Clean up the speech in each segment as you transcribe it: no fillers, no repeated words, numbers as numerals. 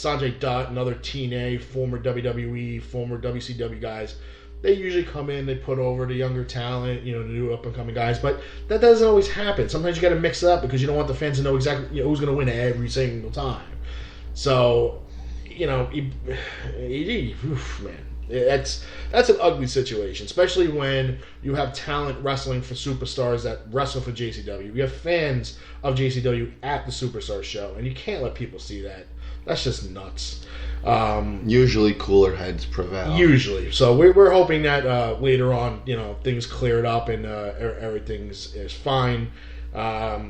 Sanjay Dutt and other TNA, former WWE, former WCW guys, they usually come in, they put over the younger talent, the new up-and-coming guys. But that doesn't always happen. Sometimes you got to mix it up because you don't want the fans to know exactly who's going to win every single time. So, man, that's an ugly situation, especially when you have talent wrestling for superstars that wrestle for JCW. We have fans of JCW at the Superstar show, and you can't let people see that. That's just nuts. Usually cooler heads prevail. Usually. So we're hoping that later on, things cleared up and everything is fine. I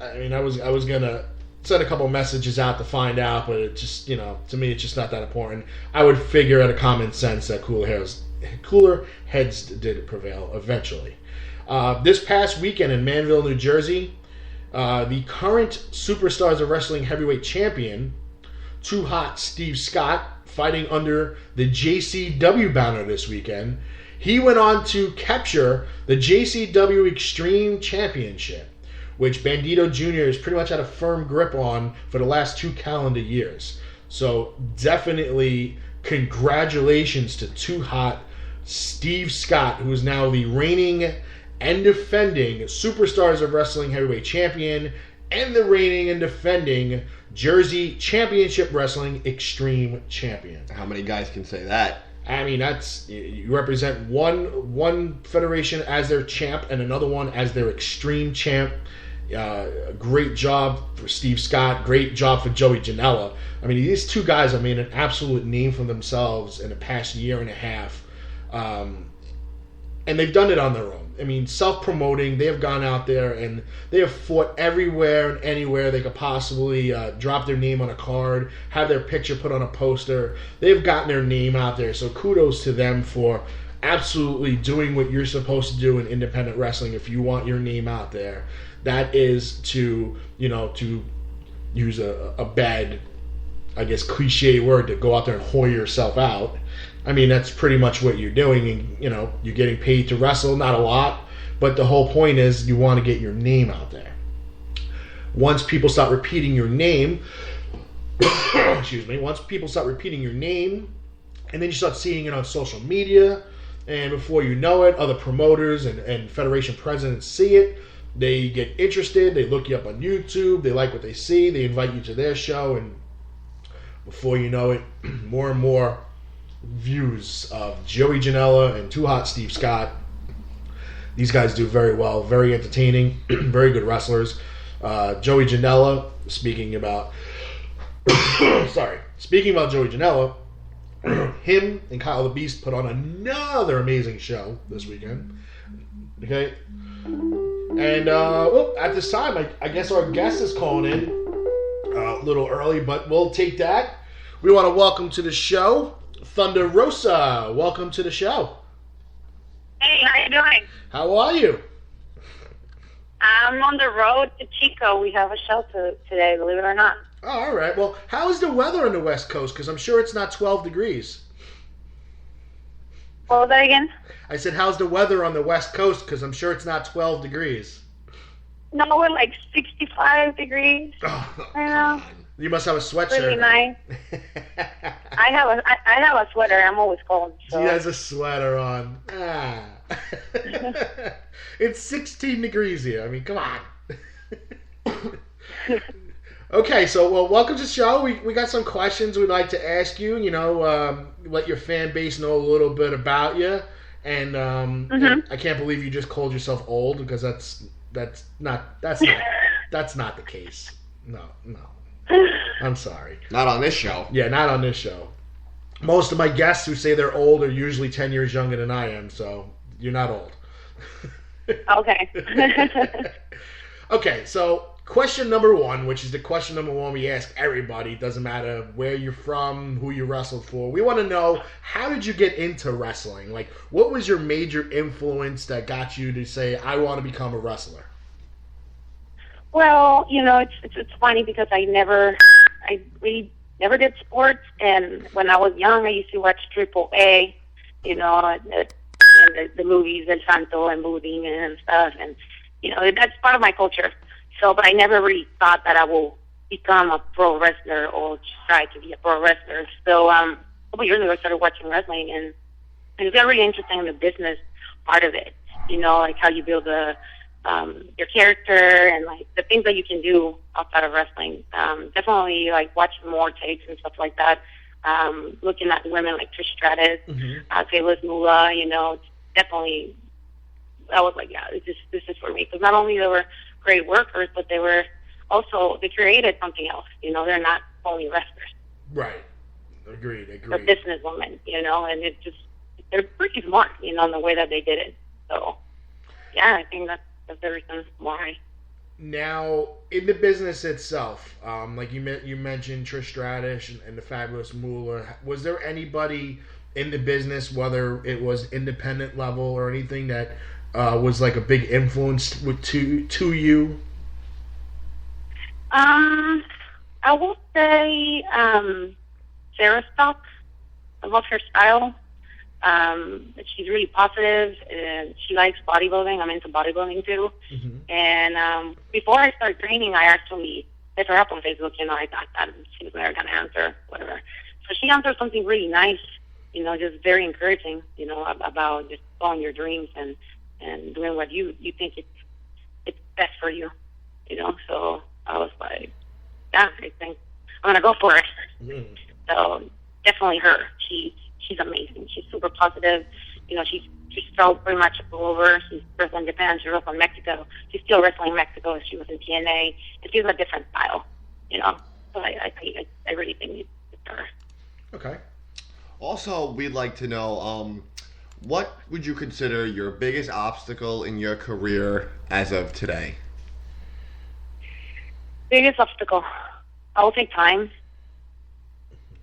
was going to send a couple messages out to find out, but it just, to me, it's just not that important. I would figure out a common sense that cooler heads did prevail eventually. This past weekend in Manville, New Jersey, the current Superstars of Wrestling heavyweight champion, Too Hot Steve Scott, fighting under the JCW banner this weekend, he went on to capture the JCW Extreme Championship, which Bandito Jr. has pretty much had a firm grip on for the last 2 calendar years. So definitely congratulations to Too Hot Steve Scott, who is now the reigning and defending Superstars of Wrestling heavyweight champion and the reigning and defending Jersey Championship Wrestling Extreme Champion. How many guys can say that? I mean, you represent one federation as their champ and another one as their extreme champ. Great job for Steve Scott. Great job for Joey Janela. I mean, these two guys have made an absolute name for themselves in the past year and a half. And they've done it on their own. I mean, self-promoting, they have gone out there and they have fought everywhere and anywhere they could possibly drop their name on a card, have their picture put on a poster. They've gotten their name out there, so kudos to them for absolutely doing what you're supposed to do in independent wrestling if you want your name out there. That is to use a bad, I guess, cliche word, to go out there and whore yourself out. I mean, that's pretty much what you're doing, and you're getting paid to wrestle, not a lot, but the whole point is you want to get your name out there. Once people start repeating your name, once people start repeating your name, and then you start seeing it on social media, and before you know it, other promoters and federation presidents see it, they get interested, they look you up on YouTube, they like what they see, they invite you to their show, and before you know it, more and more views of Joey Janela and Too Hot Steve Scott. These guys do very well, very entertaining, very good wrestlers. Joey Janela, speaking about Joey Janela, him and Kyle the Beast put on another amazing show this weekend. Okay? And at this time, I guess our guest is calling in a little early, but we'll take that. We want to welcome to the show Thunder Rosa. Welcome to the show. Hey, how you doing? How are you? I'm on the road to Chico. We have a show today, believe it or not. Oh, all right. Well, how is the weather on the West Coast? Because I'm sure it's not 12 degrees. What was that again? I said, how's the weather on the West Coast? Because I'm sure it's not 12 degrees. No, we're like 65 degrees. Oh, I know. You must have a sweatshirt. Really nice. I have a sweater. I'm always cold. So. She has a sweater on. Ah. It's 16 degrees here. I mean, come on. Okay, so welcome to the show. We got some questions we'd like to ask you. Let your fan base know a little bit about you. And I can't believe you just called yourself old, because that's not the case. No. I'm sorry. Not on this show. Yeah, not on this show. Most of my guests who say they're old are usually 10 years younger than I am, so you're not old. Okay. Okay, so question number one, which is the question number one we ask everybody, doesn't matter where you're from, who you wrestled for. We want to know, how did you get into wrestling? Like, what was your major influence that got you to say, I want to become a wrestler? Well, it's funny because I really never did sports, and when I was young, I used to watch Triple A, and the movies El Santo and Budín and stuff, and that's part of my culture. So, but I never really thought that I will become a pro wrestler or try to be a pro wrestler. So a couple years ago, I started watching wrestling, and it got really interesting in the business part of it. Like how you build your character and like the things that you can do outside of wrestling. Definitely like watching more tapes and stuff like that. Looking at women like Trish Stratus, Taylor's Moolah, it's definitely, I was like, yeah, this is for me. Because not only they were great workers, but they created something else. They're not only wrestlers. Right. Agreed. They're businesswomen, and they're pretty smart, in the way that they did it. So, yeah, I think that's the reason why. Now, in the business itself, like you mentioned Trish Stratus and the Fabulous Moolah, was there anybody in the business, whether it was independent level or anything, that was like a big influence to you? I will say Sarah Stock. I love her style. She's really positive, and she likes bodybuilding. I'm into bodybuilding too. And before I started training, I actually hit her up on Facebook. I thought that she was never gonna answer, whatever. So she answered something really nice. Just very encouraging. About just following your dreams and doing what you think it's best for you. So I was like, yeah, I think I'm gonna go for it. So definitely her. She's amazing. She's super positive. She's traveled pretty much all over. She's wrestled in Japan. She wrestled in Mexico. She's still wrestling in Mexico as she was in TNA. And she's a different style, So I really think it's her. Okay. Also, we'd like to know, what would you consider your biggest obstacle in your career as of today? Biggest obstacle, I will say time.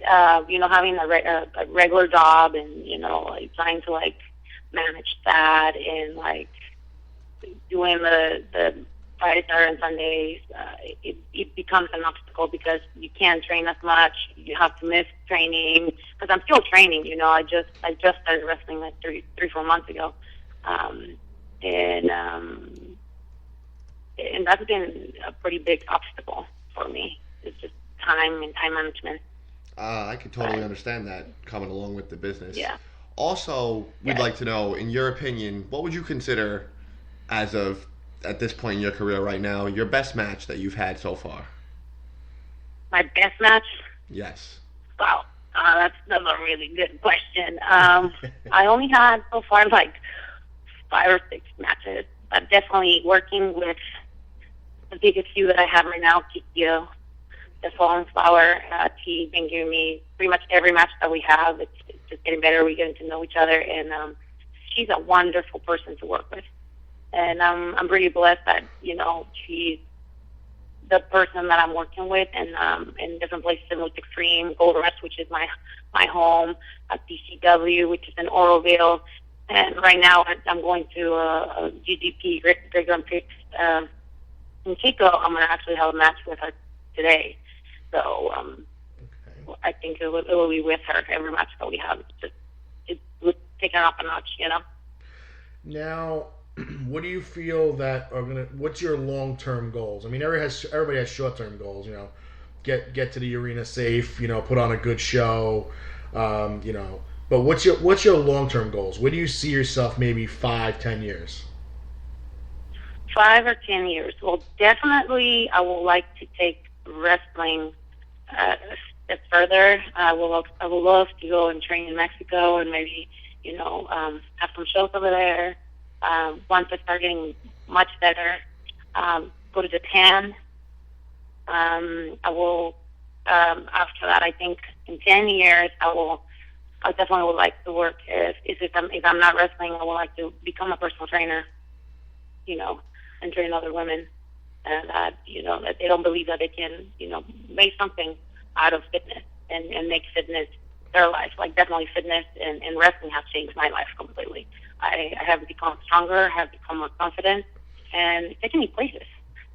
Having a regular job and, like trying to like manage that and like doing the Friday, Saturday, and Sundays, it becomes an obstacle because you can't train as much. You have to miss training because I'm still training. I just started wrestling like 3-4 months ago, and that's been a pretty big obstacle for me. It's just time and time management. I can totally understand that coming along with the business. Yeah. Also, we'd like to know, in your opinion, what would you consider, at this point in your career right now, your best match that you've had so far? My best match? Yes. Wow. That's a really good question. I only had so far like 5 or 6 matches. I'm definitely working with the biggest few that I have right now, Kikyo. The Fallen Flower, he's been giving me pretty much every match that we have. It's just getting better. We're getting to know each other, and she's a wonderful person to work with. And I'm really blessed that she's the person that I'm working with, and in different places in Lake Extreme, Gold Rush, which is my home, at DCW, which is in Oroville, and right now I'm going to a GGP Great Grand Prix in Chico. I'm going to actually have a match with her today. So I think it will be with her every match that we have. It would take her up a notch, Now, what do you feel that are what's your long-term goals? I mean, everybody has short-term goals. Get to the arena safe. Put on a good show. But what's your long-term goals? Where do you see yourself maybe 5-10 years? 5 or 10 years. Well, definitely, I would like to take wrestling a step further. I would love to go and train in Mexico and maybe have some shows over there. Once I start getting much better, go to Japan. I will. After that, I think in 10 years, I definitely would like to work. If I'm not wrestling, I would like to become a personal trainer. And train other women. And that they don't believe that they can, make something out of fitness and make fitness their life. Like definitely fitness and wrestling has changed my life completely. I have become stronger, have become more confident, and it's taken me places.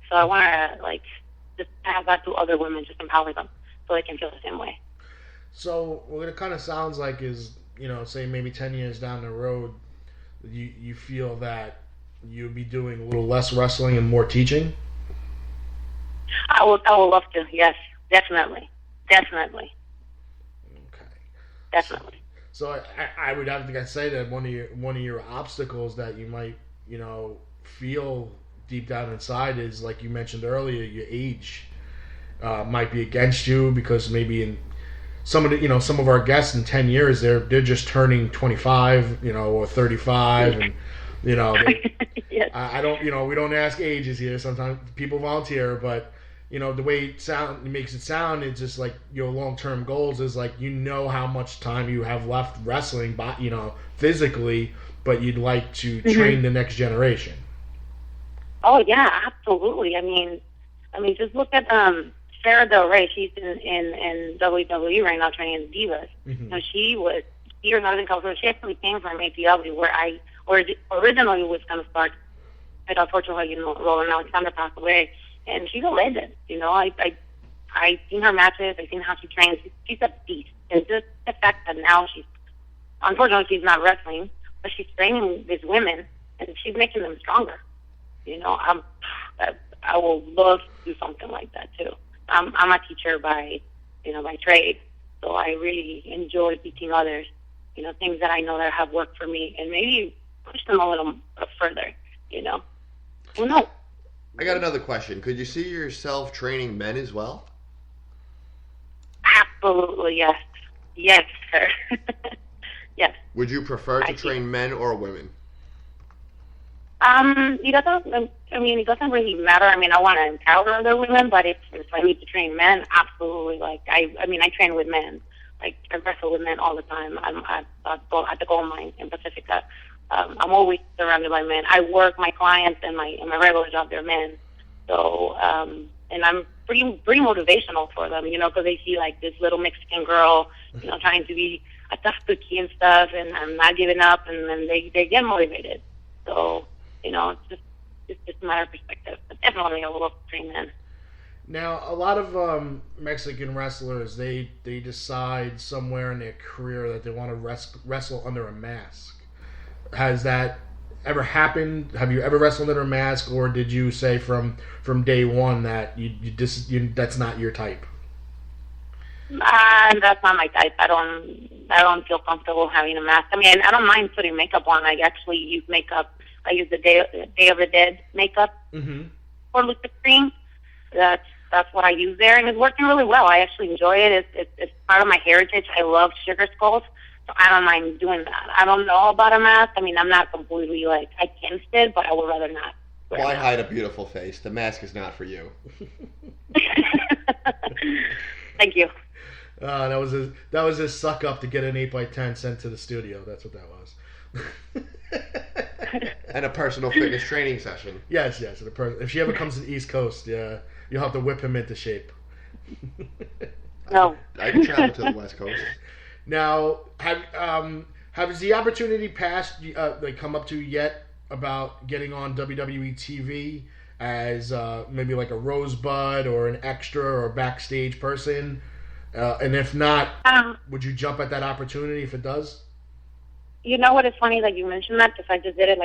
So I want to just have that to other women, just empower them so they can feel the same way. So what it kind of sounds like is, say maybe 10 years down the road, you feel that you'll be doing a little less wrestling and more teaching? I would love to. Yes, definitely. Okay. Definitely. So I would have to say that one of your obstacles that you might feel deep down inside is, like you mentioned earlier, your age might be against you, because maybe in some of our guests in 10 years they're just turning 25, or 35, and Yes. I don't we don't ask ages here. Sometimes people volunteer, but the way it makes it sound, it's just like your long-term goals is like how much time you have left wrestling, but physically, but you'd like to train the next generation. Oh yeah, absolutely. I mean, just look at Sarah Del Rey. She's in WWE right now, training in Divas. Mm-hmm. She was here in Northern California. She actually came from APW, where I originally was going to start, but unfortunately, Roland Alexander passed away. And she's a legend, I seen her matches. I seen how she trains. She's a beast. And just the fact that now unfortunately, she's not wrestling, but she's training these women, and she's making them stronger. I will love to do something like that too. I'm a teacher by trade, so I really enjoy teaching others, things that I know that have worked for me, and maybe push them a little further. Who knows? I got another question. Could you see yourself training men as well? Absolutely, yes. Yes, sir. Yes. Would you prefer to train men or women? It doesn't really matter. I want to empower other women, but if I need to train men, absolutely. I train with men. I wrestle with men all the time. I'm at the gold mine in Pacifica. I'm always surrounded by men. I work my clients and my regular job, they're men. So, and I'm pretty motivational for them, because they see like this little Mexican girl, trying to be a tough cookie and stuff, and I'm not giving up, and then they get motivated. So, it's just a matter of perspective. But definitely I will love to train men. Now, a lot of Mexican wrestlers, they decide somewhere in their career that they want to wrestle under a mask. Has that ever happened? Have you ever wrestled under a mask, or did you say from day one that that's not your type? That's not my type. I don't feel comfortable having a mask. I don't mind putting makeup on. I actually use makeup. I use the Day of the Dead makeup for Lucid Cream. That's what I use there, and it's working really well. I actually enjoy it. It's part of my heritage. I love sugar skulls. I don't mind doing that. I don't know about a mask. I'm not completely against it, but I would rather not. Why hide a beautiful face? The mask is not for you. Thank you. That was his suck up to get an 8x10 sent to the studio. That's what that was. And a personal fitness training session. Yes. If she ever comes to the East Coast, yeah, you'll have to whip him into shape. No. I can travel to the West Coast. Now, has the opportunity come up to you yet about getting on WWE TV as maybe like a rosebud or an extra or backstage person? And if not, would you jump at that opportunity if it does? You know what? It's funny that you mentioned that, because I just did it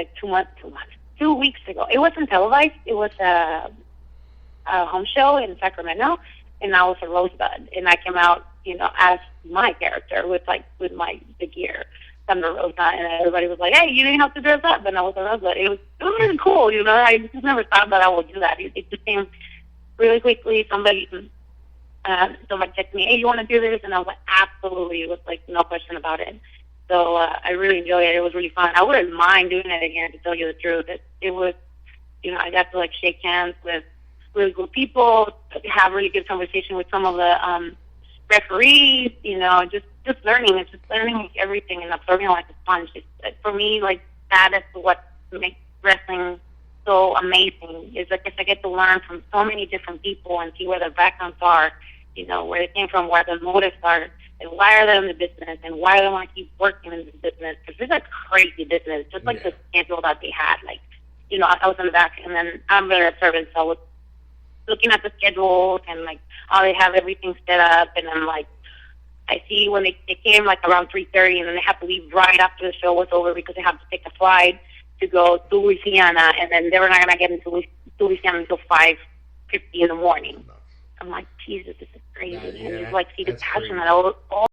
2 weeks ago. It wasn't televised. It was a home show in Sacramento, and I was a rosebud, and I came out, as my character with the gear, Thunder Rosa, and everybody was like, "Hey, you didn't have to dress up," and I was a rosebud. It was really cool, I just never thought that I would do that. It just came really quickly. Somebody texted me, "Hey, you want to do this?" And I was like, "Absolutely!" It was no question about it. So I really enjoyed it. It was really fun. I wouldn't mind doing it again, to tell you the truth. It was, I got to shake hands with really good people, have really good conversation with some of the referees, just learning. It's just learning everything and absorbing like a sponge. For me, that is what makes wrestling so amazing. Is I get to learn from so many different people and see where their backgrounds are, where they came from, where their motives are, and why are they in the business, and why they want to keep working in this business. Because this is a crazy business, just the schedule that they had. I was in the back, and then I'm very observant, so I was looking at the schedules and how they have everything set up, and I'm I see when they came around 3:30, and then they have to leave right after the show was over because they have to take a flight to go to Louisiana, and then they were not going to get into Louisiana until 5 4:50 in the morning. I'm like, Jesus, this is crazy. Yeah, and you like see the that's passion crazy. that all